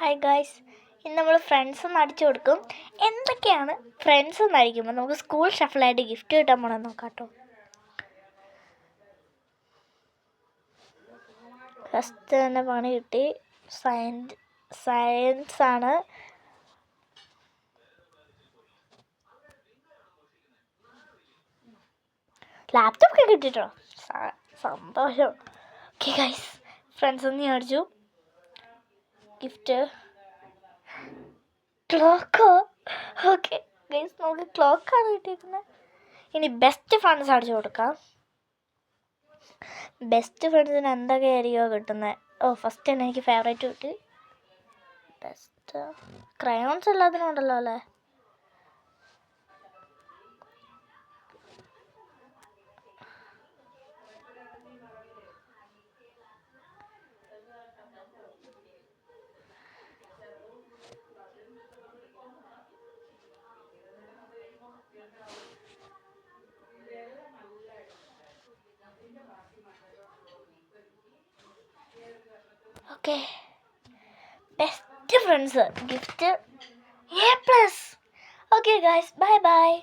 Hi guys, ഇന്ന് നമ്മൾ friends ഒന്ന് അടിച്ചു കൊടുക്കും. എന്തൊക്കെയാണ് ഫ്രണ്ട്സ് എന്ന് അടിക്കുമ്പോൾ നമുക്ക് സ്കൂൾ ഷഫിളായിട്ട് ഗിഫ്റ്റ് കിട്ടാൻ പോണെന്ന് നോക്കാം കേട്ടോ. ഫസ്റ്റ് തന്നെ പണി കിട്ടി. സയൻസ് ആണ്. ലാപ്ടോപ്പ് ഒക്കെ കിട്ടിട്ടോ, സന്തോഷം. ഓക്കെ ഗൈസ്, ഫ്രണ്ട്സ് ഒന്ന് അടിച്ചു. ഗിഫ്റ്റ് ക്ലോക്കോ? ഓക്കെ ഗൈസ്, നമുക്ക് ക്ലോക്കാണ് കിട്ടിയിരിക്കുന്നത്. ഇനി ബെസ്റ്റ് ഫ്രണ്ട്സ് അടിച്ചു കൊടുക്കാം. ബെസ്റ്റ് ഫ്രണ്ട്സിന് എന്തൊക്കെയായിരിക്കുമോ കിട്ടുന്നത്? ഫസ്റ്റ് തന്നെ എനിക്ക് ഫേവറേറ്റ് കിട്ടി. ബെസ്റ്റ് ക്രയോൺസ് എല്ലാത്തിനും ഉണ്ടല്ലോ അല്ലേ. Okay, best friends gift A+. Okay guys, bye bye.